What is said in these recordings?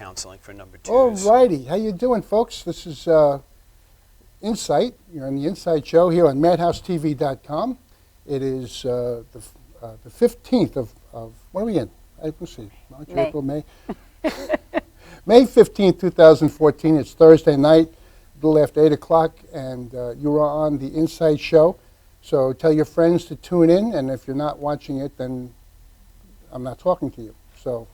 counseling for number twos. All righty. How you doing, folks? This is Insight. You're on the Insight Show here on MadhouseTV.com. It is the 15th of what are we in? Let's see. March, May. April, May. May 15th, 2014. It's Thursday night, a little after 8 o'clock, and you are on the Insight Show. So tell your friends to tune in, and if you're not watching it, then I'm not talking to you. So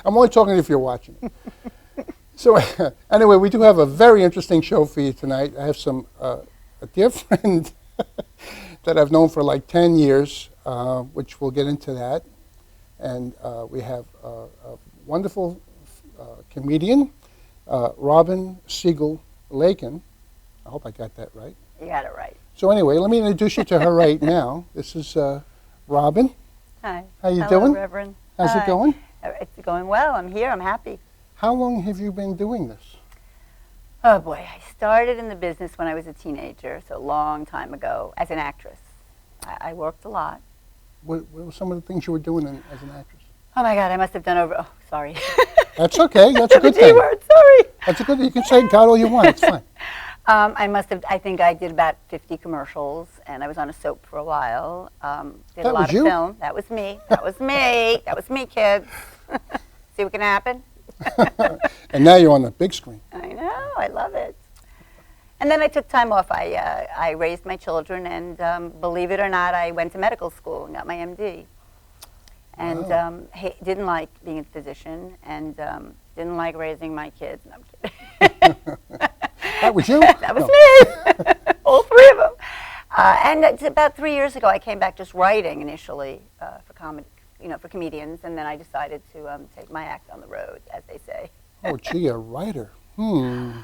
I'm only talking if you're watching it. So anyway, we do have a very interesting show for you tonight. I have a dear friend that I've known for like 10 years, which we'll get into that. And we have a wonderful comedian, Robin Siegel Larkin. I hope I got that right. You got it right. So anyway, let me introduce you to her right now. This is Robin. Hi. How you Hello, doing? Reverend. How's Hi. it going? It's going well. I'm here. I'm happy. How long have you been doing this? Oh, boy. I started in the business when I was a teenager, so a long time ago, as an actress. I worked a lot. What were some of the things you were doing as an actress? Oh, my God. I must have done over... Oh, sorry. That's okay. That's a good the thing. G word. Sorry. That's a good thing. You can say God all you want. It's fine. I think I did about 50 commercials, and I was on a soap for a while. Did a lot of film. That was me. That was me. That was me, kids. See what can happen? And now you're on the big screen. I know. I love it. And then I took time off. I raised my children, and believe it or not, I went to medical school and got my MD. And Wow. didn't like being a physician, and didn't like raising my kids. No, I'm kidding. That was you? That was No. me. All three of them. And it's about 3 years ago, I came back just writing initially for comedy, for comedians, and then I decided to take my act on the road, as they say. Oh, gee, a writer. I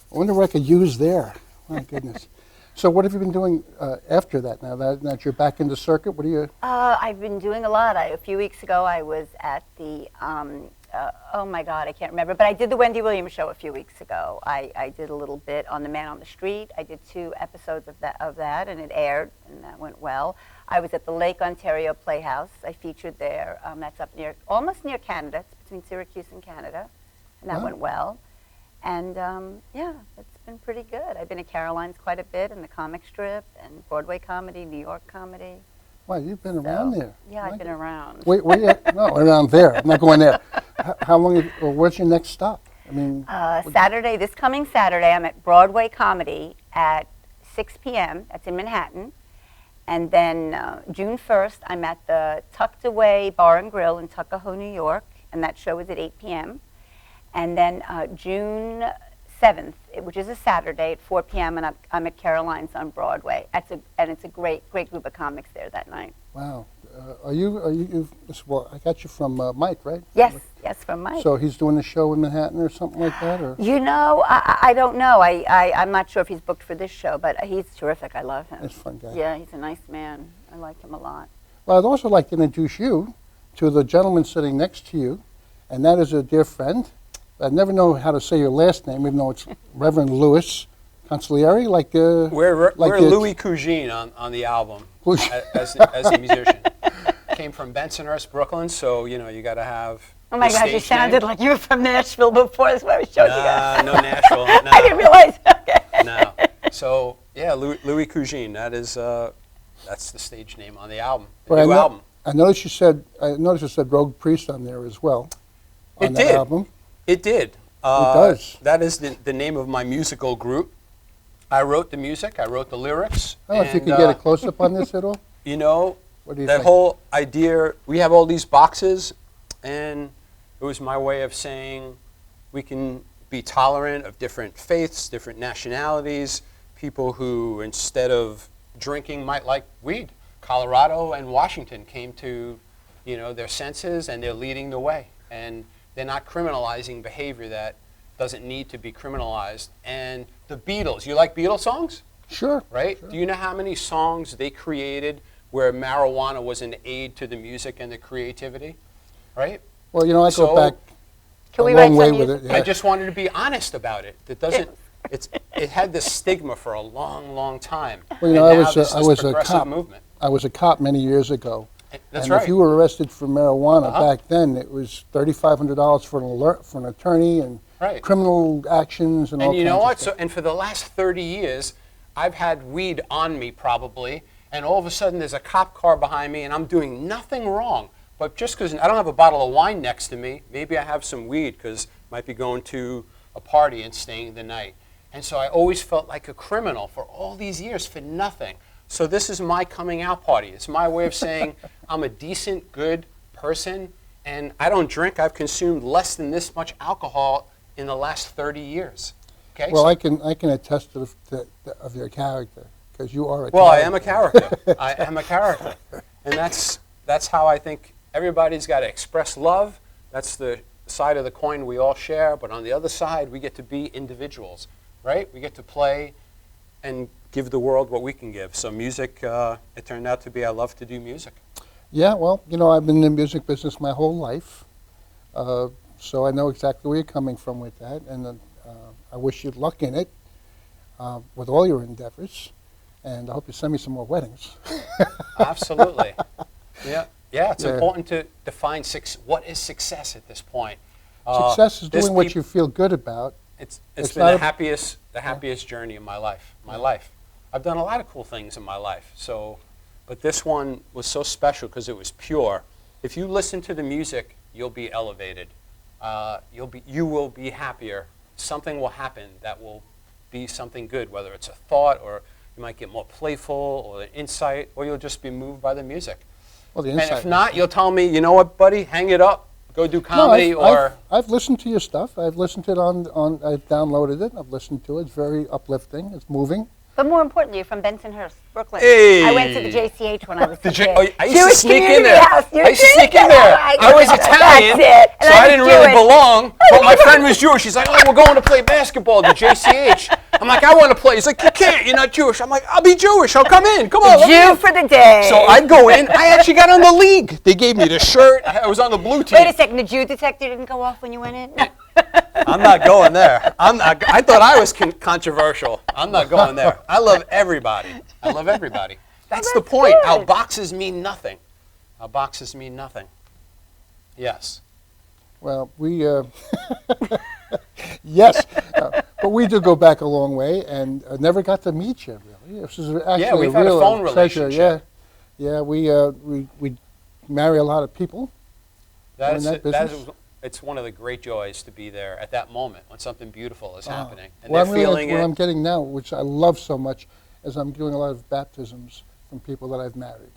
wonder what I could use there. My goodness. So what have you been doing after that now that you're back in the circuit? What are you... I've been doing a lot. A few weeks ago, I was at the, oh my God, I can't remember, but I did the Wendy Williams show a few weeks ago. I did a little bit on The Man on the Street. I did 2 episodes of that, and it aired, and that went well. I was at the Lake Ontario Playhouse. I featured there. That's up almost near Canada. It's between Syracuse and Canada, and that went well. And yeah, it's been pretty good. I've been at Caroline's quite a bit, in the comic strip, and Broadway comedy, New York comedy. Wow, you've been around there. Yeah, I've been around. Wait, no, around there. I'm not going there. How long, or where's your next stop? I mean... Saturday, this coming Saturday, I'm at Broadway Comedy at 6 p.m. That's in Manhattan. And then June 1st, I'm at the Tucked Away Bar and Grill in Tuckahoe, New York, and that show is at 8 p.m. And then June 7th, which is a Saturday at 4 p.m., and I'm at Caroline's on Broadway. And it's a great group of comics there that night. Wow. Are you, well, I got you from Mike, right? Yes, from Mike. So he's doing a show in Manhattan or something like that? Or? I don't know. I'm not sure if he's booked for this show, but he's terrific. I love him. He's a fun guy. Yeah, he's a nice man. I like him a lot. Well, I'd also like to introduce you to the gentleman sitting next to you, and that is a dear friend. I never know how to say your last name, even though it's Rev.Louie Consigliere, like We're like Louie Cougine on the album as a musician. Came from Bensonhurst, Brooklyn, so you got to have. Oh my gosh, you sounded like you were from Nashville before. That's why we showed you guys. No, Nashville. No. I didn't realize. Okay. No. So yeah, Louie Cougine. That's the stage name on the album. The new album. I noticed you said Rogue Priest on there as well. On that album. It did. It does. That is the name of my musical group. I wrote the music. I wrote the lyrics. I don't know if you can get a close-up on this at all. What do you think? Whole idea, we have all these boxes, and it was my way of saying we can be tolerant of different faiths, different nationalities, people who, instead of drinking, might like weed. Colorado and Washington came to, their senses, and they're leading the way. And they're not criminalizing behavior that doesn't need to be criminalized. And the Beatles, you like Beatles songs? Sure. Right? Sure. Do you know how many songs they created where marijuana was an aid to the music and the creativity? Right? Well, I go back a long way with it. Yeah. I just wanted to be honest about it. It doesn't. It had this stigma for a long, long time. Well, and I now was this a progressive cop. movement. I was a cop many years ago. That's and right. if you were arrested for marijuana Uh-huh. back then, it was $3,500 for an alert, for an attorney, and Right. criminal actions and all And you know kinds what? of stuff. So, and for the last 30 years, I've had weed on me probably, and all of a sudden there's a cop car behind me, and I'm doing nothing wrong. But just because I don't have a bottle of wine next to me, maybe I have some weed because I might be going to a party and staying the night. And so I always felt like a criminal for all these years for nothing. So this is my coming out party. It's my way of saying I'm a decent, good person, and I don't drink. I've consumed less than this much alcohol in the last 30 years. Okay? Well, I can attest to of your character, because you are a Well, I character. am a character. I am a character. And that's how I think everybody's got to express love. That's the side of the coin we all share. But on the other side, we get to be individuals, right? We get to play and give the world what we can give. So music, it turned out to be I love to do music. Yeah, well, I've been in the music business my whole life, so I know exactly where you're coming from with that, and I wish you luck in it with all your endeavors, and I hope you send me some more weddings. Absolutely. Yeah. Yeah, it's Yeah. important to define what is success at this point. Success is there's doing what peop- you feel good about. It's It's been not the a- happiest journey of my life. I've done a lot of cool things in my life. But this one was so special because it was pure. If you listen to the music, you'll be elevated. You will be happier. Something will happen that will be something good, whether it's a thought or you might get more playful or an insight, or you'll just be moved by the music. Well, the And insight if not, you'll tell me, you know what, buddy, hang it up, go do comedy, I've listened to your stuff. I've listened to it I've downloaded it. I've listened to it. It's very uplifting. It's moving. But more importantly, you're from Bensonhurst, Brooklyn. Hey. I went to the JCH when I was a kid. I used to Jewish sneak in community there. house. You I used to did? sneak in there. Right. I was Italian, That's it. And so I was didn't really Jewish. belong. But my friend was Jewish. He's like, oh, we're going to play basketball at the JCH. I'm like, I want to play. He's like, you can't. You're not Jewish. I'm like, I'll be Jewish. I'll come in. Come on. let me Jew in. for the day. So I'd go in. I actually got on the league. They gave me the shirt. I was on the blue team. Wait a second, the Jew detector didn't go off when you went in? No. I'm not going there. I thought I was controversial. I'm not going there. I love everybody. I love everybody. That's the point. good. Our boxes mean nothing. Our boxes mean nothing. Yes. Well, we yes, but we do go back a long way, and never got to meet you really. This is actually we've a had a real phone pleasure. relationship. Yeah. We marry a lot of people. That in is, that business? it's one of the great joys to be there at that moment when something beautiful is happening. And Well, they're feeling what it. I'm getting now, which I love so much, is I'm doing a lot of baptisms from people that I've married.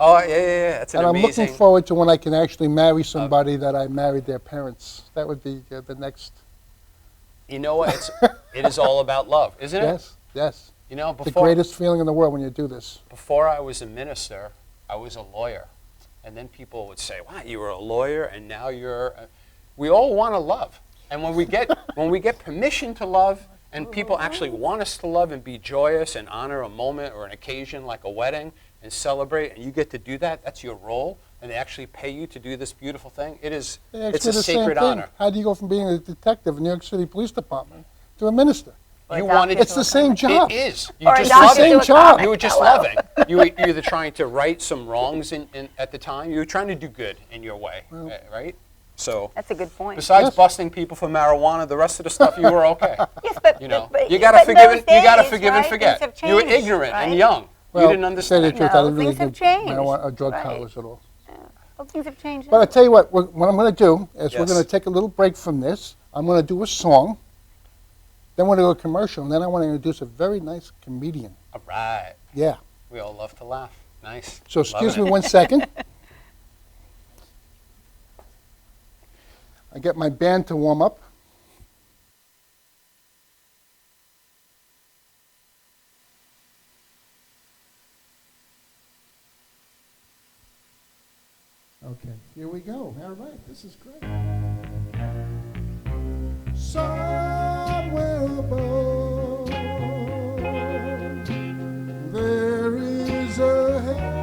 Oh, yeah. It's an And I'm amazing. looking forward to when I can actually marry somebody that I married their parents. That would be the next. You know what? It is all about love, isn't it? Yes, yes. You know, The greatest feeling in the world when you do this. before I was a minister, I was a lawyer. And then people would say, wow, you were a lawyer and now you're... We all want to love. And when we get permission to love and people actually want us to love and be joyous and honor a moment or an occasion like a wedding and celebrate, and you get to do that, that's your role, and they actually pay you to do this beautiful thing, it's They a asked me the same sacred thing. honor. How do you go from being a detective in New York City Police Department to a minister? You wanted It's the same job. It is. Or You a just doctor love to Same a job. comic. You were just Hello. loving. You were either trying to right some wrongs at the time. You were trying to do good in your way, right? So That's a good point. besides Yes. busting people for marijuana, the rest of the stuff you were okay. Yes, but You know, but, you gotta but forgive those and you gotta days, forgive right, and forget. things have You were changed, ignorant and right? young. Well, You didn't to understand. say the truth, I No, didn't really things have do changed. marijuana or drug Right. collars at all. Well, things have changed. But I tell you what I'm going to do is we're Yes. going to take a little break from this. I'm going to do a song. Then we're going to go to a commercial, and then I want to introduce a very nice comedian. All right. Yeah. We all love to laugh. Nice. So excuse Loving me it. 1 second. I get my band to warm up. Okay, here we go. All right, this is great. Somewhere above, there is a heaven.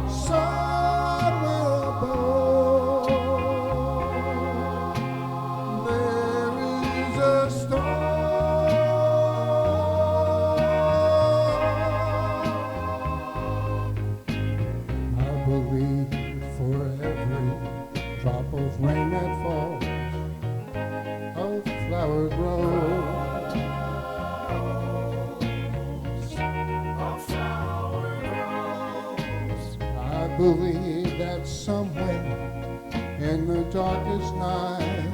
Somewhere above, there is a star. of rain that falls, of flower grows. I believe that somewhere in the darkest night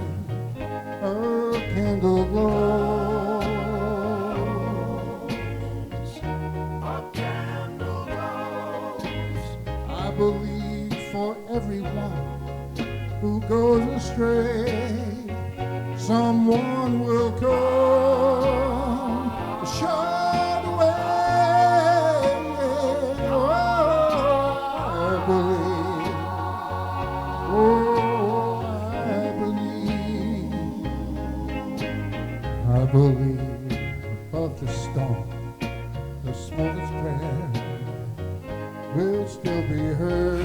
a candle glows. A candle glows. I believe for everyone who goes astray, someone will come to show the way. Oh, I believe. Oh, I believe above the storm, the smallest prayer will still be heard.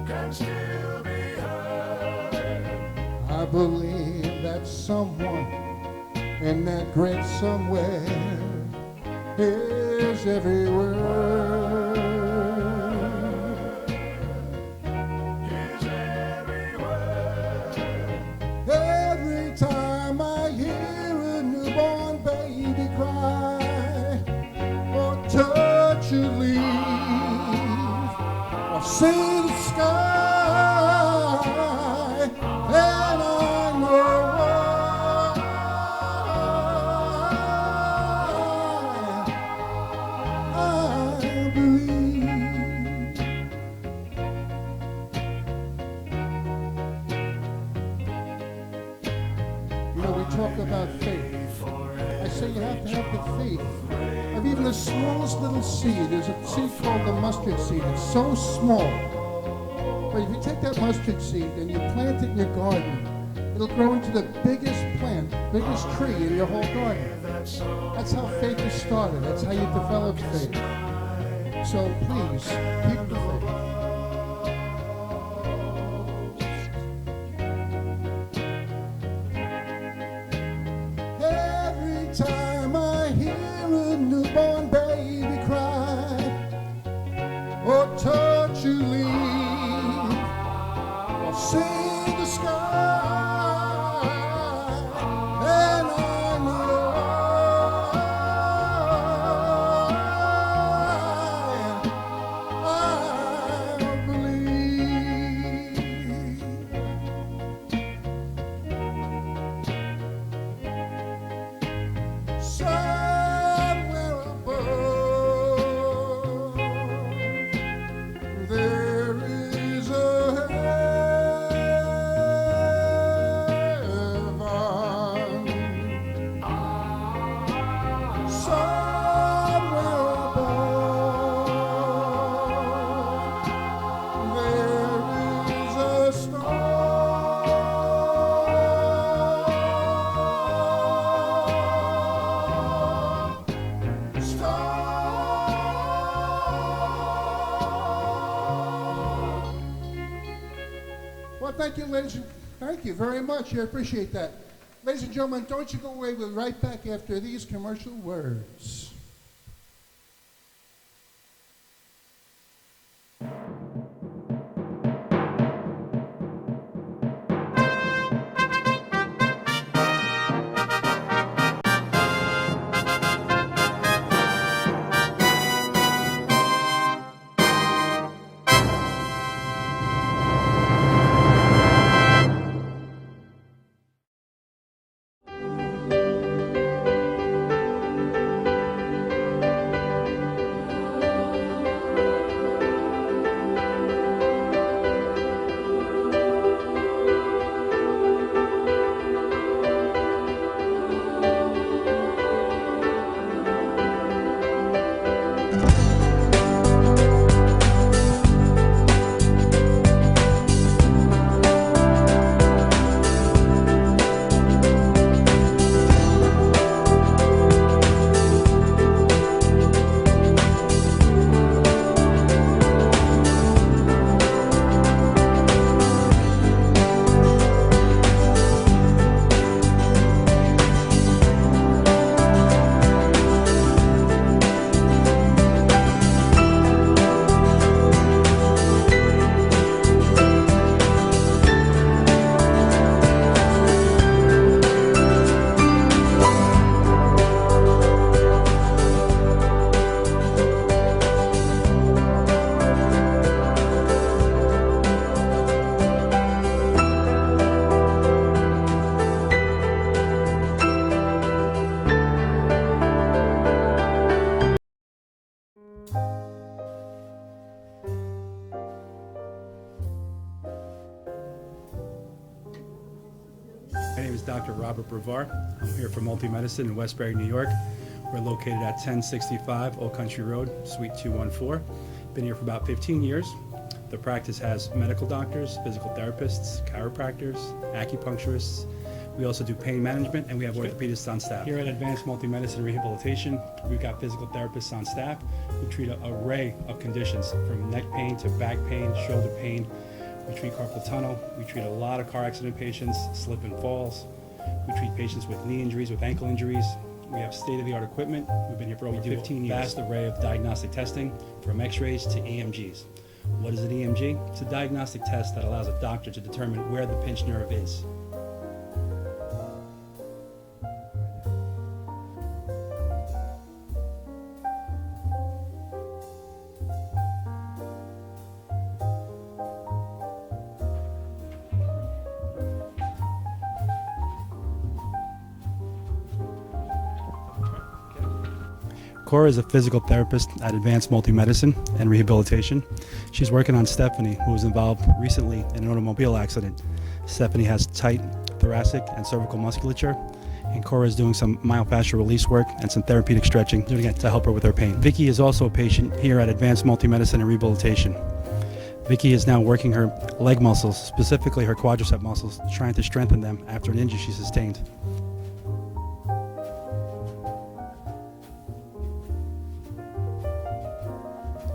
Can still be heard. I believe that someone in that great somewhere is everywhere. Every time I hear a newborn baby cry, or touch a leaf, or see the sky, then I know why I believe. You know, we talk about faith. I say you have to have the faith of even the smallest little seed. There's a seed called the mustard seed. It's so small. But if you take that mustard seed and you plant it in your garden, it'll grow into the biggest plant, biggest tree in your whole garden. That's how faith is started. That's how you develop faith. So please, keep the faith. Every time I hear a newborn baby cry, or touch a leaf, or see the sky, then I know I believe. Somewhere above, there is a heaven. Somewhere above, there is a Well, thank you, ladies. Thank you very much. I appreciate that. Ladies and gentlemen, don't you go away. We'll be right back after these commercial words. name is Dr. Robert Brevard. I'm here for Multi-Medicine in Westbury, New York. We're located at 1065 Old Country Road, Suite 214. Been here for about 15 years. The practice has medical doctors, physical therapists, chiropractors, acupuncturists. We also do pain management, and we have orthopedists on staff. Here at Advanced Multi-Medicine Rehabilitation, we've got physical therapists on staff who treat an array of conditions, from neck pain to back pain, shoulder pain. We treat carpal tunnel. We treat a lot of car accident patients, slip and falls. We treat patients with knee injuries, with ankle injuries. We have state-of-the-art equipment. We've been here for over 15 years. Vast array of diagnostic testing, from x-rays to EMGs. What is an EMG? It's a diagnostic test that allows a doctor to determine where the pinched nerve is. Cora is a physical therapist at Advanced Multi-Medicine and Rehabilitation. She's working on Stephanie, who was involved recently in an automobile accident. Stephanie has tight thoracic and cervical musculature, and Cora is doing some myofascial release work and some therapeutic stretching, doing it to help her with her pain. Vicky is also a patient here at Advanced Multi-Medicine and Rehabilitation. Vicky is now working her leg muscles, specifically her quadricep muscles, trying to strengthen them after an injury she sustained.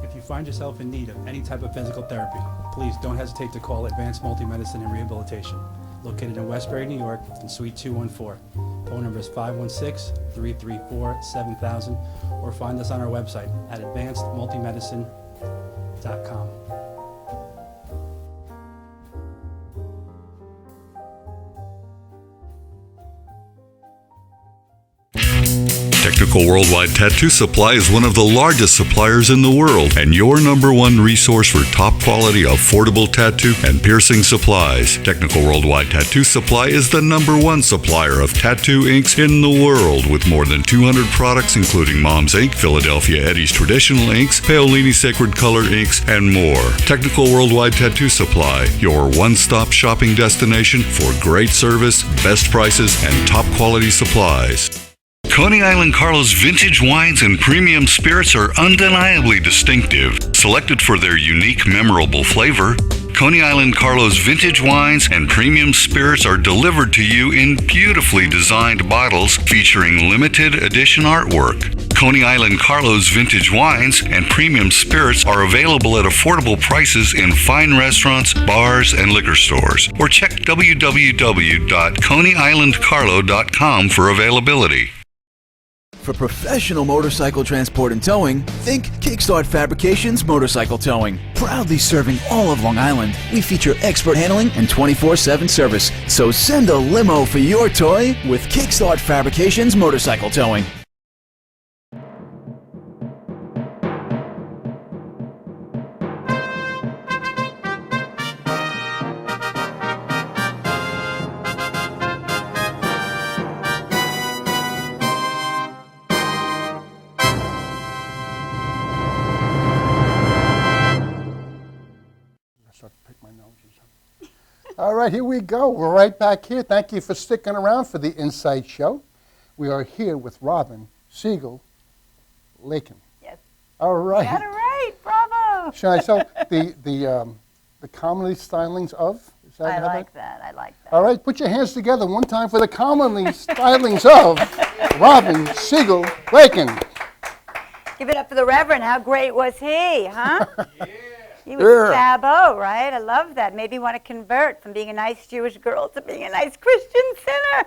If you find yourself in need of any type of physical therapy, please don't hesitate to call Advanced Multi-Medicine and Rehabilitation, located in Westbury, New York, in Suite 214. Phone number is 516-334-7000, or find us on our website at advancedmultimedicine.com. Technical Worldwide Tattoo Supply is one of the largest suppliers in the world and your #1 resource for top quality, affordable tattoo and piercing supplies. Technical Worldwide Tattoo Supply is the #1 supplier of tattoo inks in the world, with more than 200 products including Mom's Ink, Philadelphia Eddie's Traditional Inks, Paolini Sacred Color Inks, and more. Technical Worldwide Tattoo Supply, your one-stop shopping destination for great service, best prices, and top quality supplies. Coney Island Carlos vintage wines and premium spirits are undeniably distinctive. Selected for their unique, memorable flavor, Coney Island Carlos vintage wines and premium spirits are delivered to you in beautifully designed bottles featuring limited edition artwork. Coney Island Carlos vintage wines and premium spirits are available at affordable prices in fine restaurants, bars, and liquor stores. Or check www.coneyislandcarlo.com for availability. For professional motorcycle transport and towing, think Kickstart Fabrications Motorcycle Towing. Proudly serving all of Long Island, we feature expert handling and 24/7 service. So send a limo for your toy with Kickstart Fabrications Motorcycle Towing. All right, here we go. We're right back here. Thank you for sticking around for the Insight Show. We are here with Robin Siegel Larkin. Yes. All right. Got it right. Bravo. Shall I so the commonly stylings of? Is that I how like that. I like that. All right, put your hands together one time for the commonly stylings of Robin Siegel Larkin. Give it up for the Reverend. How great was he, huh? Yeah. He was Sabo, right? I love that. Made me want to convert from being a nice Jewish girl to being a nice Christian sinner.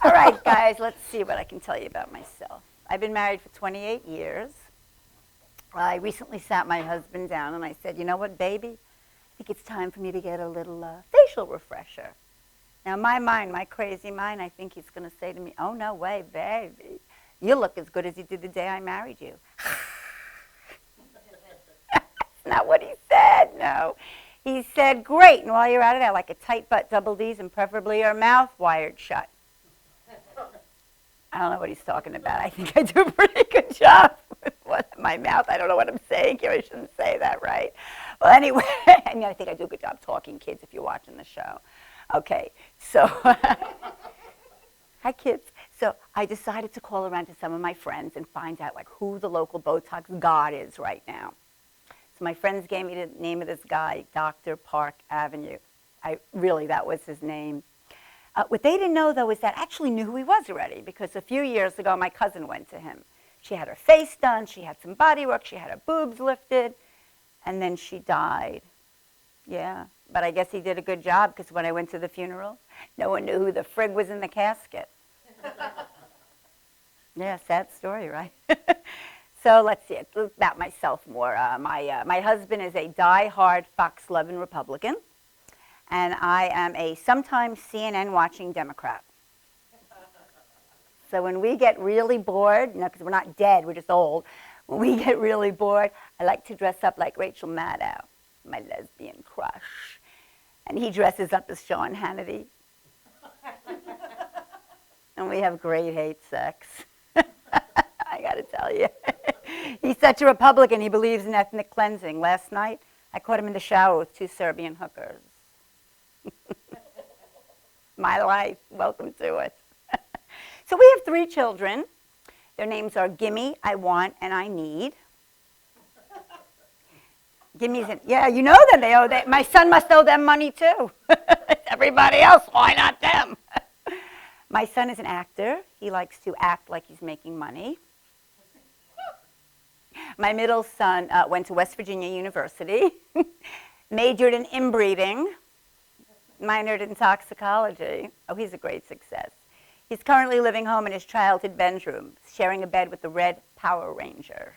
All right, guys, let's see what I can tell you about myself. I've been married for 28 years. I recently sat my husband down and I said, you know what, baby? I think it's time for me to get a little facial refresher. Now, my mind, my crazy mind, I think he's going to say to me, oh, no way, baby. You look as good as you did the day I married you. Not what he said, no. He said, great, and while you're at it, I like a tight butt, double D's, and preferably your mouth wired shut. I don't know what he's talking about. I think I do a pretty good job with my mouth. I don't know what I'm saying here. I shouldn't say that, right? Well, anyway, I think I do a good job talking, kids, if you're watching the show. Okay, so, hi kids. So I decided to call around to some of my friends and find out like who the local Botox god is right now. So my friends gave me the name of this guy, Dr. Park Avenue. That was his name. What they didn't know, though, is that I actually knew who he was already, because a few years ago, my cousin went to him. She had her face done, she had some body work, she had her boobs lifted, and then she died. Yeah, but I guess he did a good job, because when I went to the funeral, no one knew who the frig was in the casket. Yeah, sad story, right? So let's see, about myself more. My husband is a die-hard Fox-loving Republican, and I am a sometimes CNN-watching Democrat. So when we get really bored, because we're not dead, we're just old, when we get really bored, I like to dress up like Rachel Maddow, my lesbian crush. And he dresses up as Sean Hannity. And we have great hate sex. I got to tell you. He's such a Republican, he believes in ethnic cleansing. Last night, I caught him in the shower with 2 Serbian hookers. My life, welcome to it. So we have 3 children. Their names are Gimme, I Want, and I Need. Gimmy's yeah, you know them. My son must owe them money too. Everybody else, why not them? My son is an actor. He likes to act like he's making money. My middle son went to West Virginia University, majored in inbreeding, minored in toxicology. Oh, he's a great success. He's currently living home in his childhood bedroom, sharing a bed with the Red Power Ranger.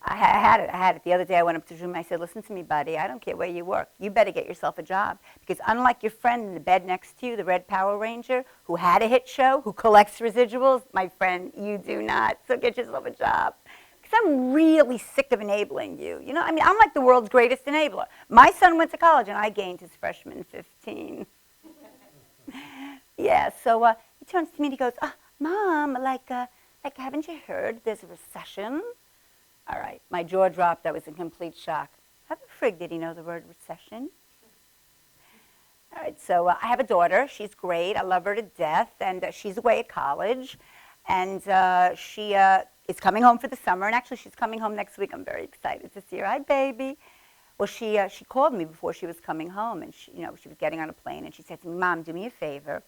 I had it. The other day I went up to his room and I said, listen to me, buddy, I don't care where you work. You better get yourself a job. Because unlike your friend in the bed next to you, the Red Power Ranger, who had a hit show, who collects residuals, my friend, you do not. So get yourself a job. Because I'm really sick of enabling you. You know, I mean, I'm like the world's greatest enabler. My son went to college and I gained his freshman 15. Yeah, so he turns to me and he goes, Mom, haven't you heard there's a recession? All right, my jaw dropped. I was in complete shock. How the frig did he know the word recession? All right, so I have a daughter. She's great. I love her to death, and she's away at college. And she is coming home for the summer, and actually she's coming home next week. I'm very excited to see her. Hi, baby. Well, she called me before she was coming home, and she was getting on a plane, and she said to me, Mom, do me a favor.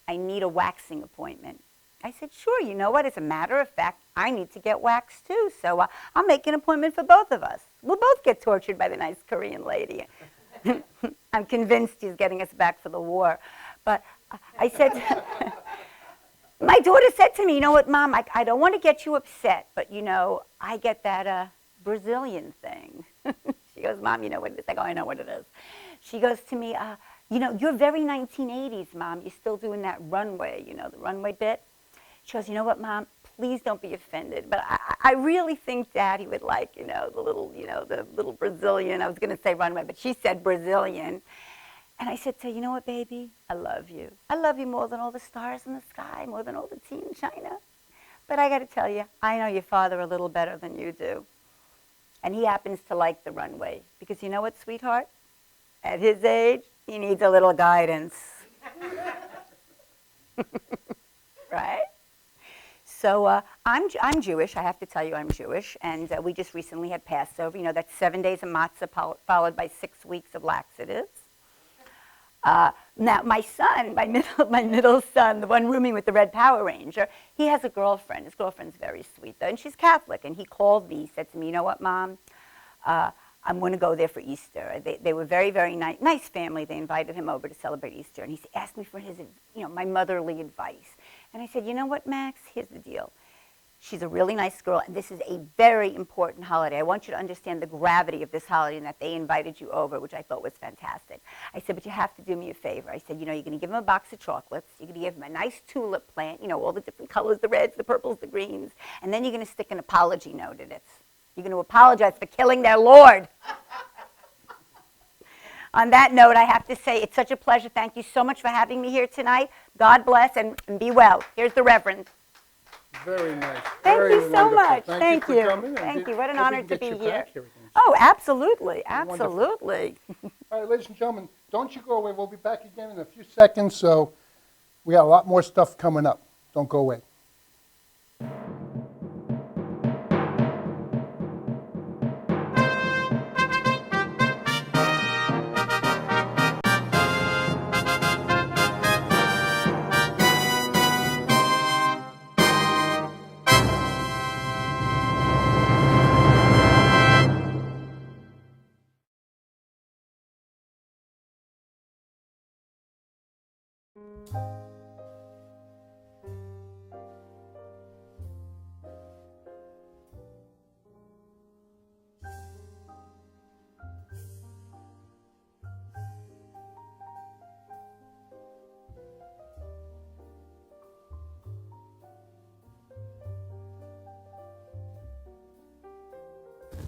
I need a waxing appointment. I said, sure, you know what? As a matter of fact, I need to get waxed too, so I'll make an appointment for both of us. We'll both get tortured by the nice Korean lady. I'm convinced he's getting us back for the war. But I said, my daughter said to me, you know what, Mom, I don't want to get you upset, but, I get that Brazilian thing. She goes, Mom, you know what it is? I go, I know what it is. She goes to me, you're very 1980s, Mom. You're still doing that runway, the runway bit. She goes, you know what, Mom, please don't be offended, but I really think Daddy would like, the little Brazilian. I was going to say runway, but she said Brazilian. And I said to her, you know what, baby, I love you. I love you more than all the stars in the sky, more than all the tea in China. But I got to tell you, I know your father a little better than you do. And he happens to like the runway. Because you know what, sweetheart? At his age, he needs a little guidance. Right? So I'm Jewish. I have to tell you I'm Jewish. And we just recently had Passover. That's 7 days of matzah followed by 6 weeks of laxatives. Now, my son, my middle son, the one rooming with the Red Power Ranger, he has a girlfriend. His girlfriend's very sweet, though, and she's Catholic. And he called me. He said to me, you know what, Mom? I'm going to go there for Easter. They were very, very nice family. They invited him over to celebrate Easter. And he asked me for his, my motherly advice. And I said, you know what, Max? Here's the deal. She's a really nice girl, and this is a very important holiday. I want you to understand the gravity of this holiday and that they invited you over, which I thought was fantastic. I said, but you have to do me a favor. I said, you're going to give him a box of chocolates. You're going to give him a nice tulip plant, all the different colors, the reds, the purples, the greens. And then you're going to stick an apology note in it. You're going to apologize for killing their Lord. On that note, I have to say it's such a pleasure. Thank you so much for having me here tonight. God bless and be well. Here's the Reverend. Very nice. Thank you so much. Thank you. Thank you. What an honor to be here. Oh, absolutely. Absolutely. All right, ladies and gentlemen, don't you go away. We'll be back again in a few seconds, so we got a lot more stuff coming up. Don't go away.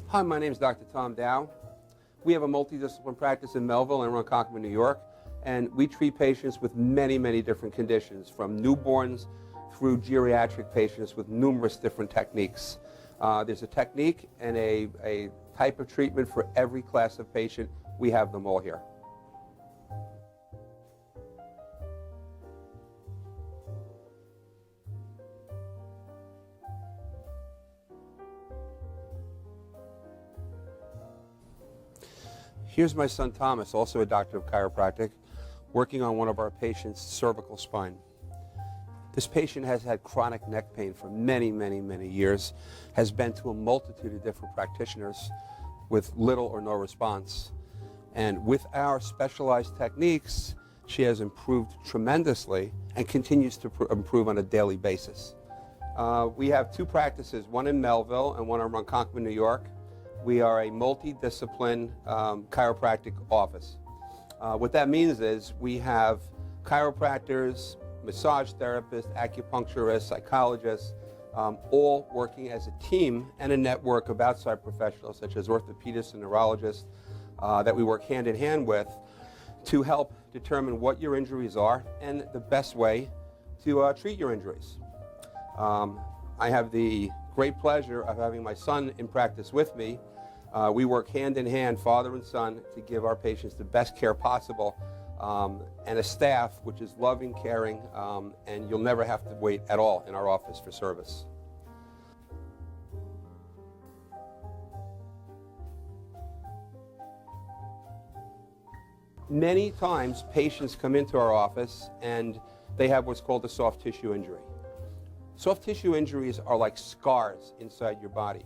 Hi, my name is Dr. Tom Dow. We have a multidiscipline practice in Melville and Ronkonkoma, New York, and we treat patients with many, many different conditions, from newborns through geriatric patients with numerous different techniques. There's a technique and a type of treatment for every class of patient. We have them all here. Here's my son Thomas, also a doctor of chiropractic, working on one of our patients' cervical spine. This patient has had chronic neck pain for many, many, many years, has been to a multitude of different practitioners with little or no response. And with our specialized techniques, she has improved tremendously and continues to improve on a daily basis. We have two practices, one in Melville and one in Ronkonkoma, New York. We are a multidiscipline chiropractic office. What that means is we have chiropractors, massage therapists, acupuncturists, psychologists, all working as a team and a network of outside professionals such as orthopedists and neurologists that we work hand in hand with to help determine what your injuries are and the best way to treat your injuries. I have the great pleasure of having my son in practice with me. We work hand in hand, father and son, to give our patients the best care possible, and a staff which is loving, caring, and you'll never have to wait at all in our office for service. Many times patients come into our office and they have what's called a soft tissue injury. Soft tissue injuries are like scars inside your body.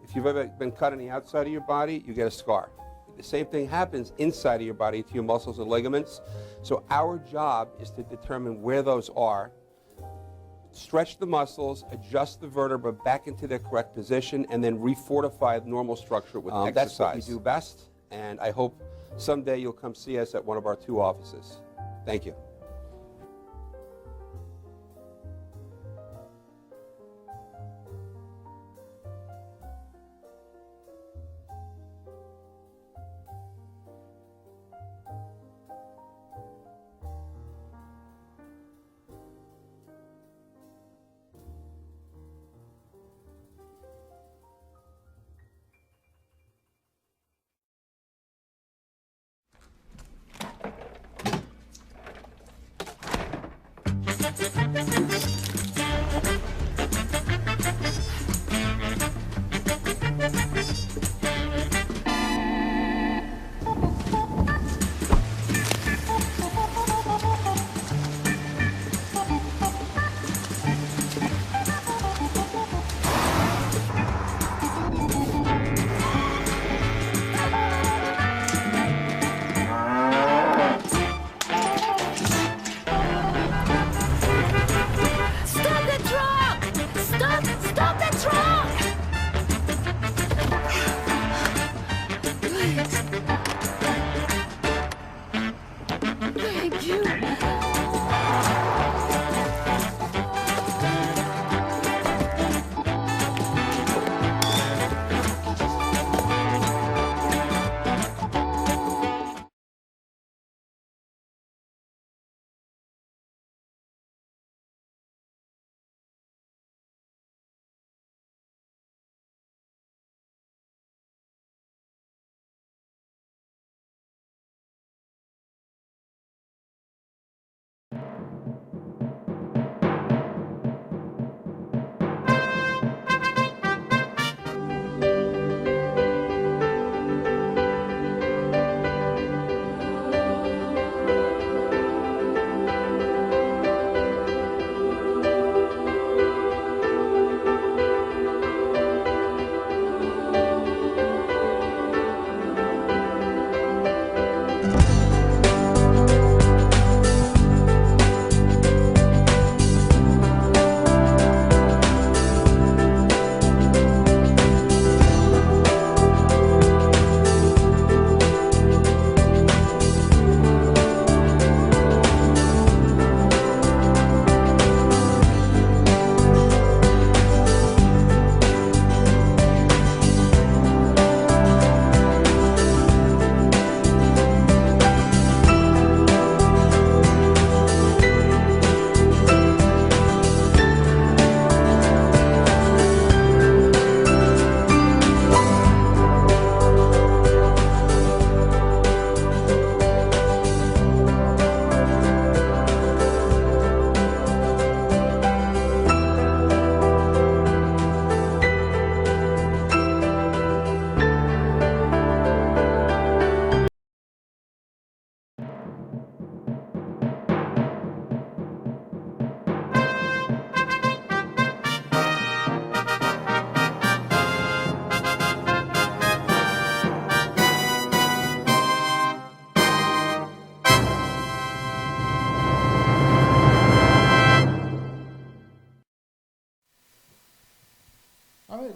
If you've ever been cut on the outside of your body, you get a scar. The same thing happens inside of your body to your muscles and ligaments. So our job is to determine where those are, stretch the muscles, adjust the vertebra back into their correct position, and then refortify the normal structure with exercise. That's what we do best, and I hope someday you'll come see us at one of our two offices. Thank you.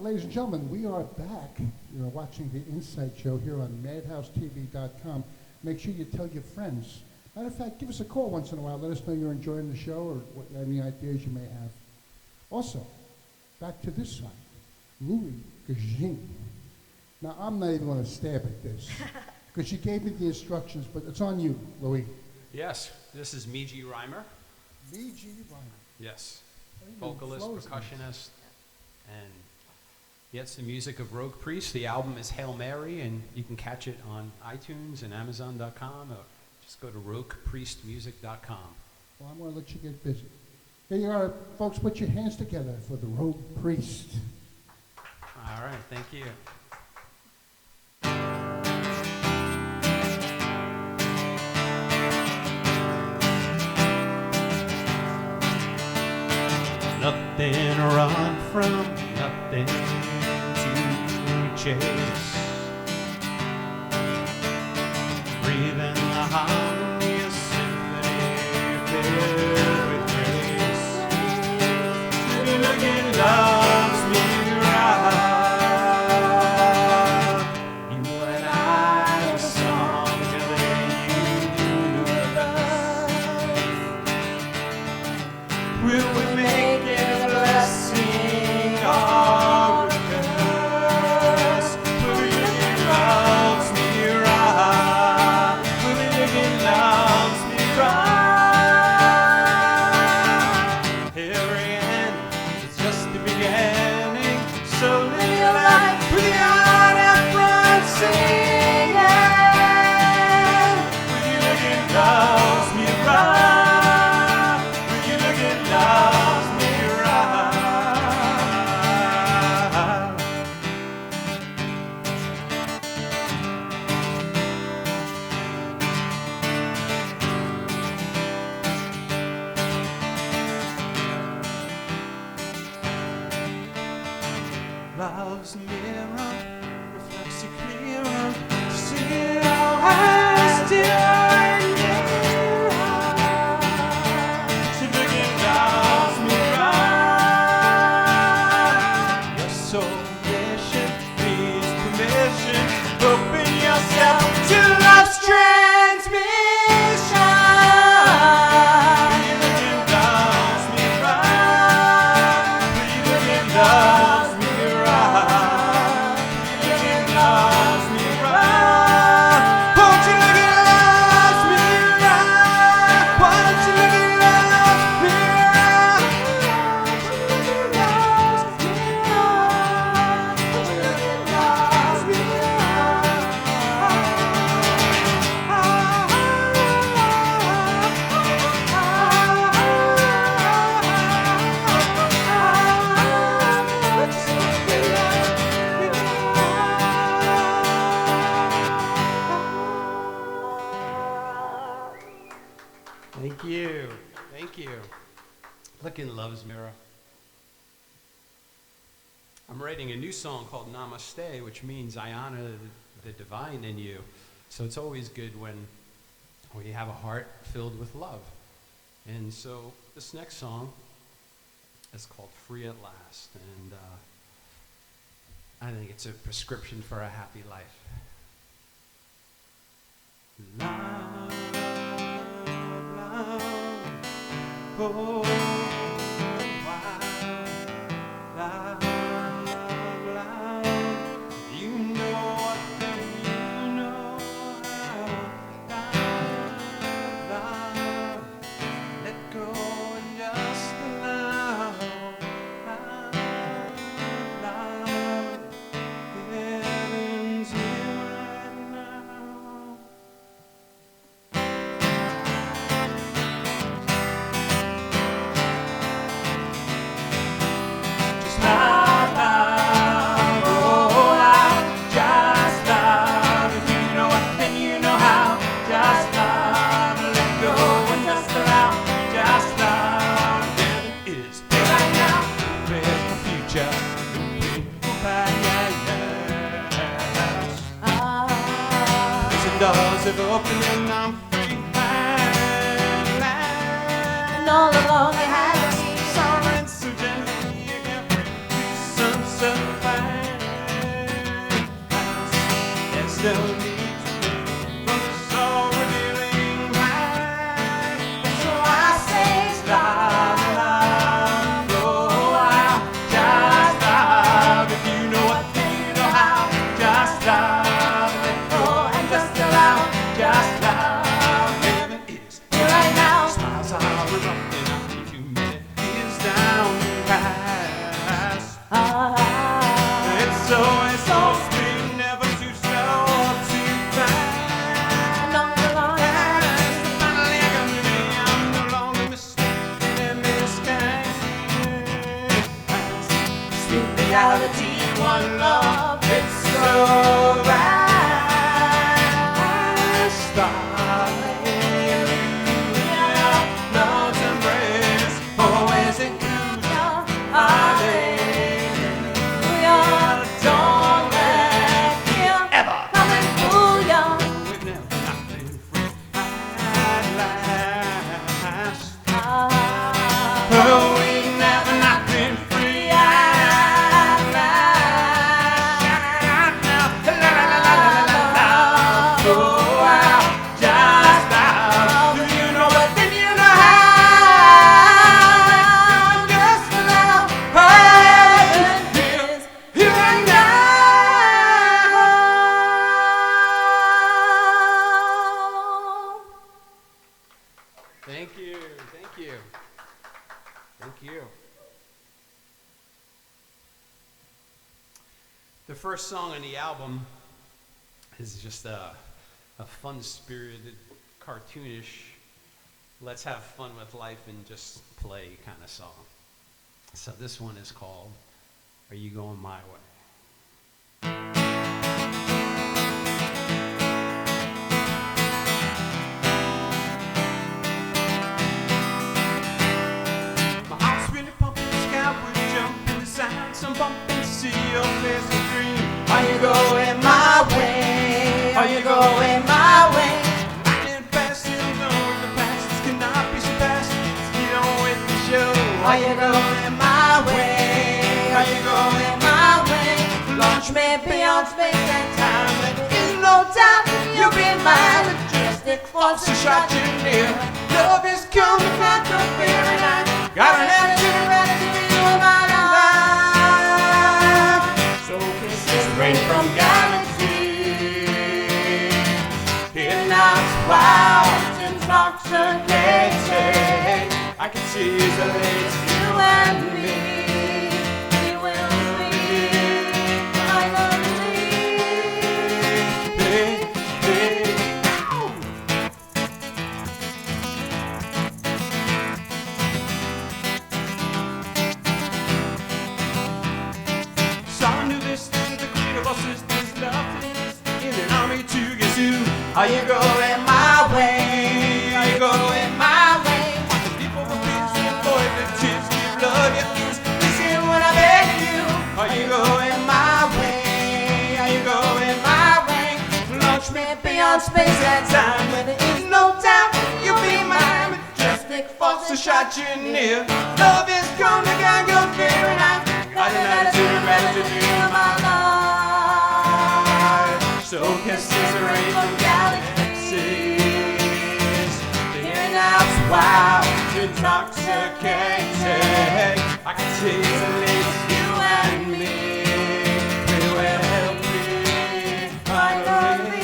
ladies and gentlemen, we are back. You're watching the Insight Show here on MadhouseTV.com. Make sure you tell your friends. Matter of fact, give us a call once in a while. Let us know you're enjoying the show or any ideas you may have. Also, back to this side, Louie Gajin. Now, I'm not even going to stab at this because she gave me the instructions, but it's on you, Louie. Yes, this is Miji Reimer. B.G. Reimer. Yes, Even vocalist, flows percussionist, and it's the music of Rogue Priest. The album is Hail Mary, and you can catch it on iTunes and Amazon.com, or just go to roguepriestmusic.com. Well, I'm going to let you get busy. Here you are, folks. Put your hands together for the Rogue Priest. All right, thank you. Nothing to run from, nothing to chase. Breathing the harmony of symphony filled with grace. Looking loves me right. You and I, a song that you love. Will we make it a blessing or a curse? Believing loves me right. Believing loves me right. Every end is just the beginning. So live your life with the heart up front singing. Believing loves me right. Believing loves me right. Love's mirror reflects you clearer. See how I still near. She begin loves me right. Your soul mission needs permission. Open yourself to love's transmission. Begin loves me right. Begin loves me right. Begin loves me right. Won't you look at loves me right? Why don't you look at loves me right? Loves me right. Loves me Thank you. Thank you. Look in Love's Mirror. I'm writing a new song called Namaste, which means I honor the divine in you. So it's always good when you have a heart filled with love. And so this next song is called Free at Last. And I think it's a prescription for a happy life. Love, love, oh, wow, love, love, you know what, you know how, love, love, let go and just allow, love, love, heaven's here right now. Just love, love, oh, love, just love, if you know what, then you know how. Just love, let go and just allow. Just love, heaven is here right now. There's no future, no past. Prison doors have opened and I'm free. And all along I had to see sovereign so gently you can free. Some so fine. still need to be from the soul revealing light. So I say stop, love, oh, I'll just stop. If you know what, then you know how. Just stop, let go, and just allow. Just stop, heaven is here right now. Smiles are erupting, humanity is downcast. It's so sweet, never too slow or too fast. Finally I come to me, I'm no longer mistaken and misguided. Sweet reality, one love, it's so right. Hallelujah, love's embrace, always inclusion. Hallelujah, don't let him ever come and fool you. We've never not been free at last. Oh, we've never not been free at last. La la la la la la la. Oh, wow, just now. Do you know what? Then you know how. Just allow heaven is here and now. Thank you, thank you, thank you. The first song on the album is just a fun-spirited, cartoonish, let's have fun with life and just play kind of song. So this one is called Are You Going My Way? My heart's really pumping, the sky would jump in the sound, some bumping to see your face and dream. Are you going my way? Are you going my way? Lightning fast, you know the past cannot be surpassed. Get on with the show. Are you going my way? Are you going my way? Launch me beyond space and time. There is no time, you'll be my majestic force to shot you near. Love is coming, not your fear, and I got an attitude ready to be you in my life. So kisses rain from galaxies, kidnaps wild, intoxicating. I can see easily it's you and me. We will be finally. So I knew this is the queen of all sisters, love is in an army to get you. Are you going my way? Are you going my way? The people will be so avoid the tears, give love your ears. Listen when I beg you. Are you going my way? Are you going my way? Launch me beyond space and time. When there is no time, you'll be my majestic force to shot you near. Love is come to guide your fear, and I got an attitude ready to do my life. So kisses rain from galaxies, hearing out's wild, intoxicating. I can see easily it's you and me. We will be finally.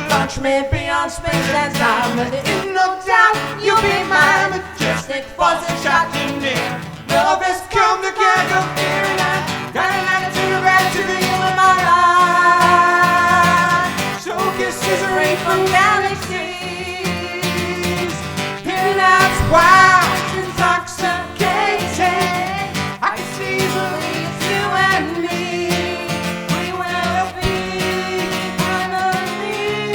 Launch me beyond space and time. When there is no doubt, you'll be my majestic force and shot you near. Love has come to get your fear, and I got an attitude ready to be you in my life. So kisses rain from galaxies, hearing out's wild, intoxicating. I can see easily it's you and me. We will be finally.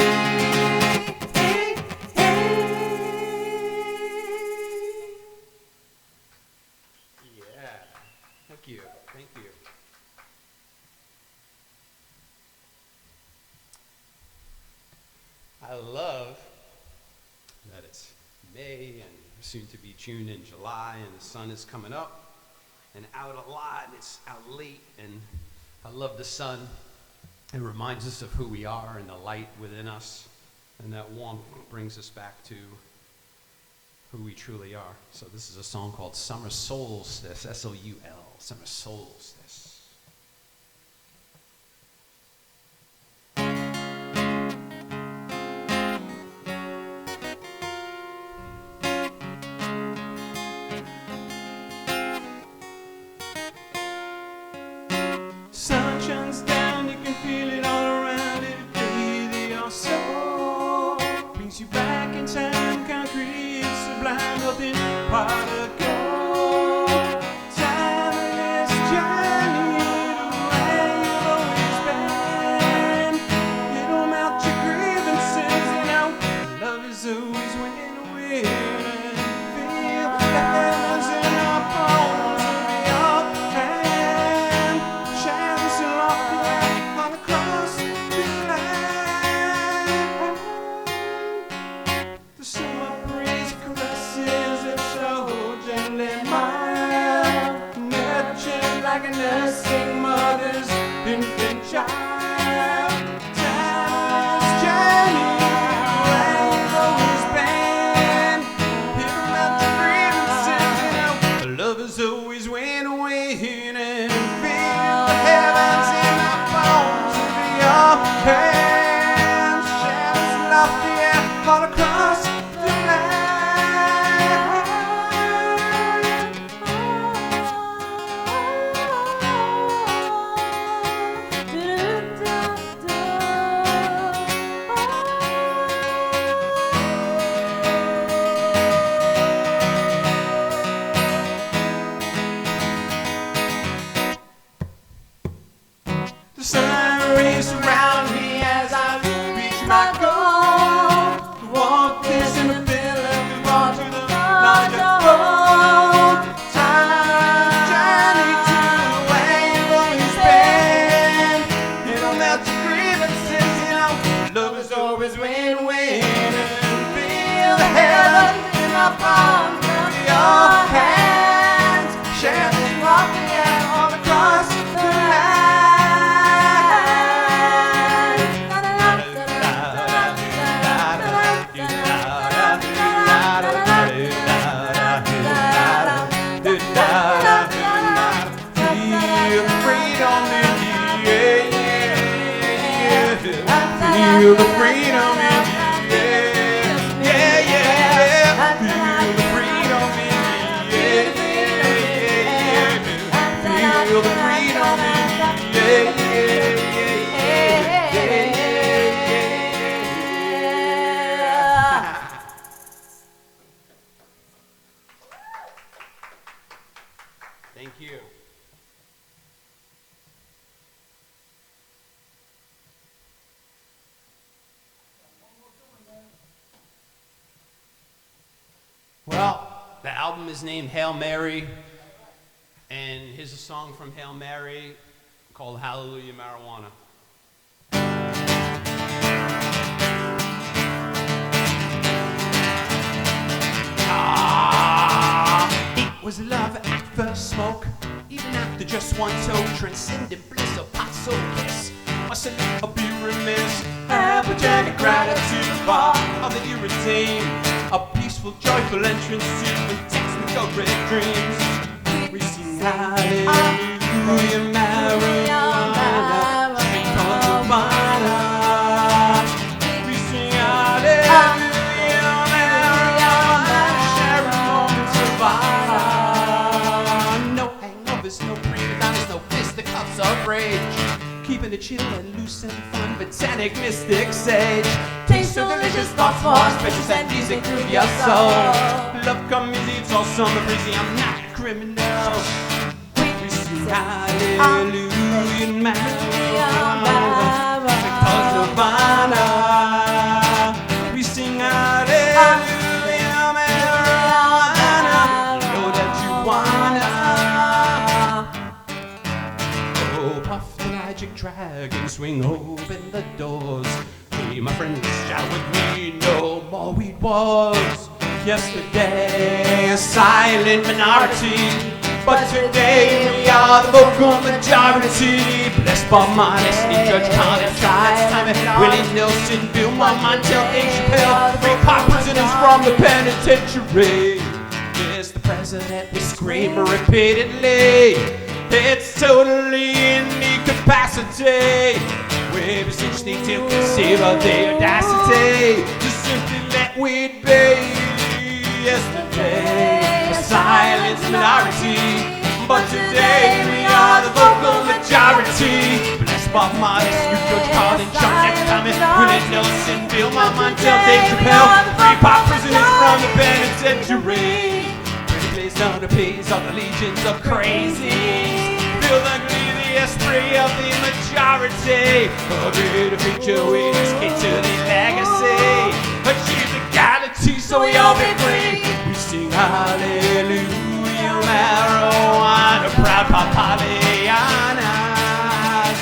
Thank you. Thank you. I love that it's May and soon to be June and July, and the sun is coming up and out a lot, and it's out late, and I love the sun. It reminds us of who we are and the light within us, and that warmth brings us back to who we truly are. So this is a song called Summer Solstice, S-O-U-L, Summer Solstice. Sun shines down, you can feel it all around it. Breathe your soul, brings you back in time. Concrete, sublime, nothing part of gold. Timeless journey to where you've always been. It'll melt your grievances, you know. Love is always winning, winning. Feel the heavens in our palms of your hand. Shadows aloft all across the land. The summer breeze caresses it so gently mild, nurtured like a nursing mother's infant child. Timeless journey where you've always been. It'll melt your grievances, you know. Love is always winning, and feel the heavens in the palms of your hands. Shadows aloft the air all across the land. The sun rays around me as I reach my goal. The warmth is in the pillar, we walk to the larger home. Time journey to where you've always been. It'll melt your grievances, you know. Love is always win-win. And feel the heavens in our palms of your hands. Shadows rock the air all across the land. Feel the freedom in the air. Yeah, yeah, yeah. Feel the freedom in the air. Yeah, yeah. Feel the freedom in the air. Yeah. Thank you. Well, the album is named Hail Mary, and here's a song from Hail Mary called Hallelujah Marijuana. It was love at first smoke, even after just one toe, transcendent bliss, a pot so kiss. Mustn't be remiss, apologetic gratitude, bar of the irritating, a peaceful, joyful entrance to fantastic red dreams. We sing hallelujah, marijuana, because of marijuana. We sing hallelujah, marijuana, sharing moments of honor. No hangovers, no pre-diners, no fisticuffs of rage. Keeping it chill and loose and fun, botanic, mystic, sage. Taste so delicious, thoughts for special and music through your soul. Love comes easy, it's all summer breezy, I'm not a criminal. We sing hallelujah, marijuana, because of honor. We sing hallelujah, marijuana, you know that you wanna. dragon, swing open the doors. Hey, my friends, shout with me, no more weed wars. Yesterday, a silent minority, but today we are the vocal majority. Blessed by modesty, Judge Collins, Simon, Willie Nelson, Bill Montel, Dave Chappelle, free pop prisoners from the penitentiary. Yes, the president we scream repeatedly. It's totally in incapacity. We beseech thee to conceive of the audacity to simply let weed be. Yesterday, a silent minority, but today we are the vocal majority. Blessed by modest, Judge Collins, John F. Thomas, Willie Nelson, Bill Montel, Dave Chappelle, free pop prisoners from the penitentiary. Pretty place on the peace of the legions of crazies. Feel the glee, the esprit of the majority. A greater future we escape to the legacy. Achieve legality so we all be free. We sing hallelujah, marijuana, proud Papalianas.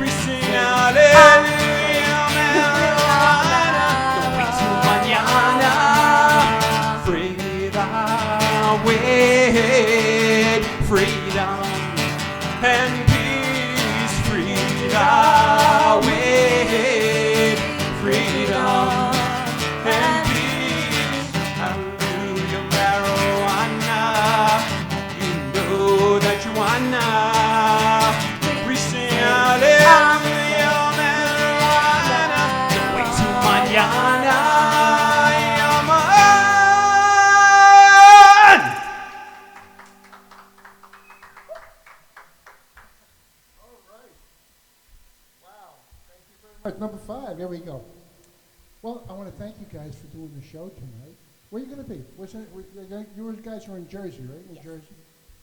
We sing hallelujah, marijuana, the way to mañana. Freedom, freedom and peace. Freedom, freedom and peace. Hallelujah, marijuana. You know that you wanna. We sing hallelujah, marijuana. The way to mañana. Number 5, there we go. Well, I want to thank you guys for doing the show tonight. Where are you going to be? You guys are in Jersey, right? In Jersey.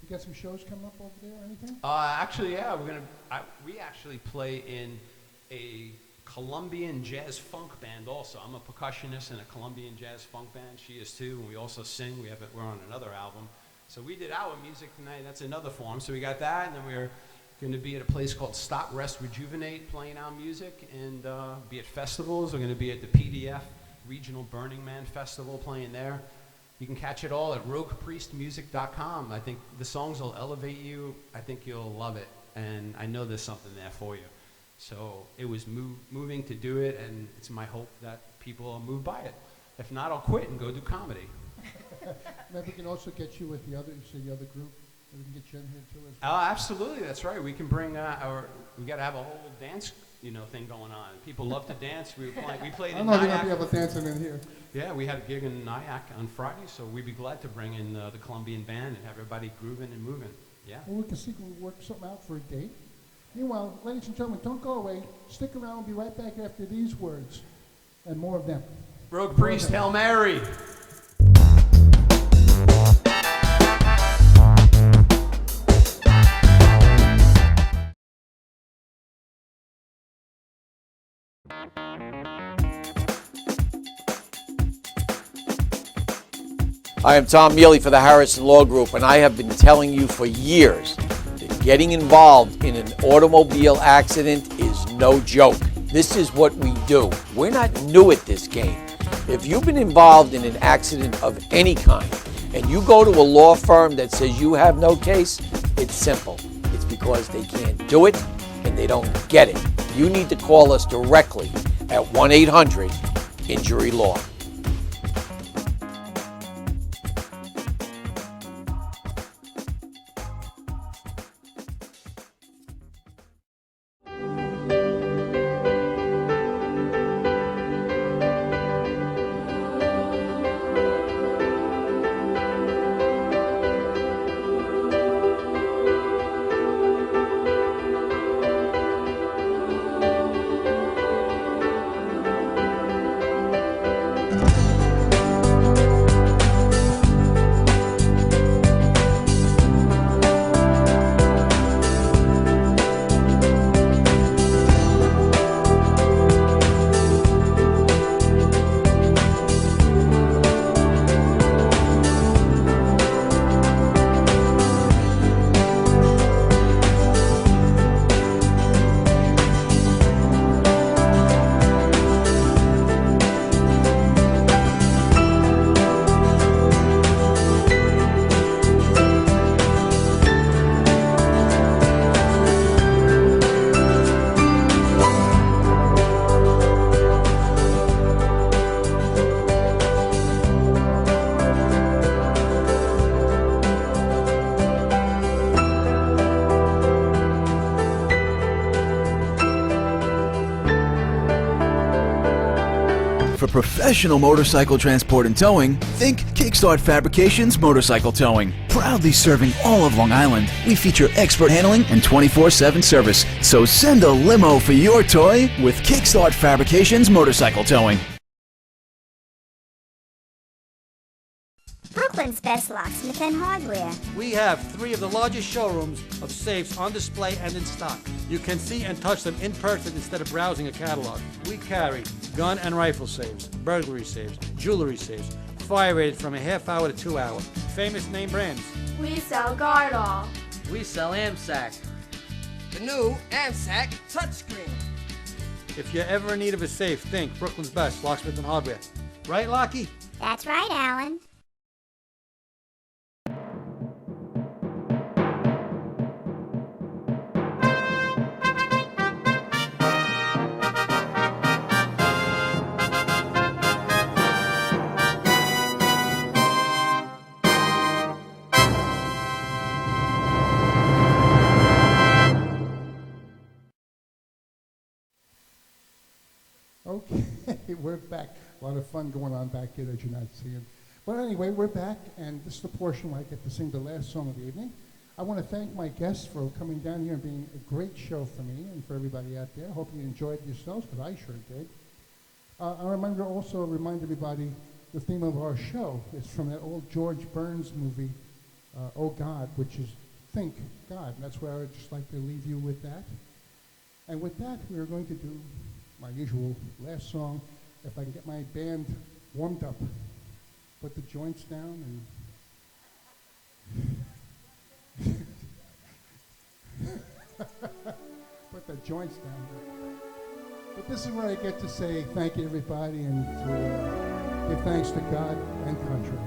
You got some shows coming up over there or anything? Actually, yeah, we actually play in a Colombian jazz funk band also. I'm a percussionist in a Colombian jazz funk band. She is too, and we also sing. We're on another album. So we did our music tonight. That's another form. So we got that, and then we're going to be at a place called Stop, Rest, Rejuvenate, playing our music, and be at festivals. We're going to be at the PDF Regional Burning Man Festival, playing there. You can catch it all at roguepriestmusic.com. I think the songs will elevate you. I think you'll love it, and I know there's something there for you. So it was moving to do it, and it's my hope that people will move by it. If not, I'll quit and go do comedy. Maybe we can also get you with the other group. We can get you in here too as well. Absolutely, that's right. We can bring we got to have a whole dance, thing going on. People love to dance. We played in Nyack. I don't know if you're gonna be able to dance in here. Yeah, we had a gig in Nyack on Friday, so we'd be glad to bring in the Colombian band and have everybody grooving and moving. Yeah. Well, we can see if we can work something out for a date. Meanwhile, ladies and gentlemen, don't go away. Stick around. We'll be right back after these words and more of them. Rogue Priest, Hail Mary. I am Tom Mealy for the Harrison Law Group, and I have been telling you for years that getting involved in an automobile accident is no joke. This is what we do. We're not new at this game. If you've been involved in an accident of any kind, and you go to a law firm that says you have no case, it's simple. It's because they can't do it and they don't get it. You need to call us directly at 1-800-INJURY-LAW. For professional motorcycle transport and towing, think Kickstart Fabrications Motorcycle Towing. Proudly serving all of Long Island, we feature expert handling and 24/7 service. So send a limo for your toy with Kickstart Fabrications Motorcycle Towing. Brooklyn's best locksmith and hardware. We have 3 of the largest showrooms of safes on display and in stock. You can see and touch them in person instead of browsing a catalog. We carry gun and rifle safes, burglary safes, jewelry safes, fire rated from a half hour to 2 hour. Famous name brands. We sell Gardol. We sell AMSAC. The new AMSAC touchscreen. If you're ever in need of a safe, think Brooklyn's best locksmith and hardware. Right, Lockie? That's right, Alan. Okay, we're back. A lot of fun going on back here that you're not seeing. But anyway, we're back, and this is the portion where I get to sing the last song of the evening. I want to thank my guests for coming down here and being a great show for me and for everybody out there. I hope you enjoyed yourselves, because I sure did. I also remind everybody the theme of our show is from that old George Burns movie, Oh God, which is Think God. And that's where I would just like to leave you with that. And with that, we're going to do my usual last song. If I can get my band warmed up, put the joints down, and put the joints down. But this is where I get to say thank you, everybody, and to give thanks to God and country.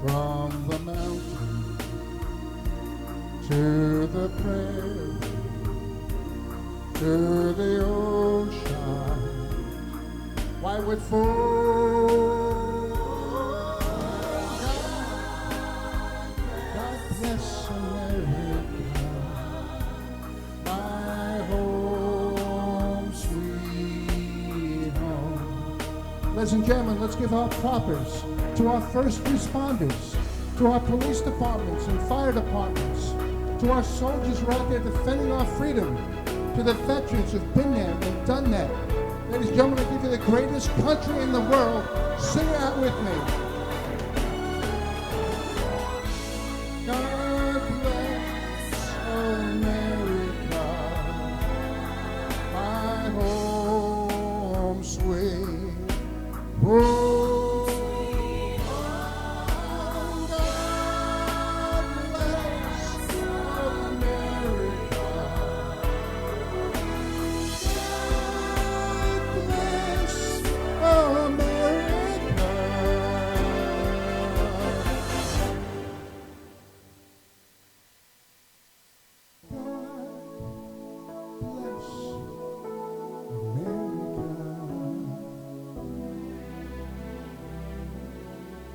From the mountain to the prairie, to the ocean, why would God bless America, my home, sweet home. Ladies and gentlemen, let's give our props to our first responders, to our police departments and fire departments, to our soldiers who are out there defending our freedom, to the veterans who've been there and done that. Ladies and gentlemen, I give you the greatest country in the world. Sing it out with me. God bless America, my home sweet home.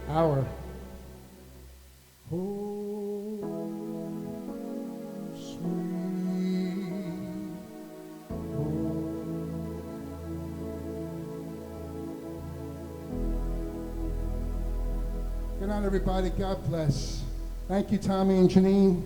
Our home sweet home. Good night, everybody. God bless. Thank you, Tommy and Janine.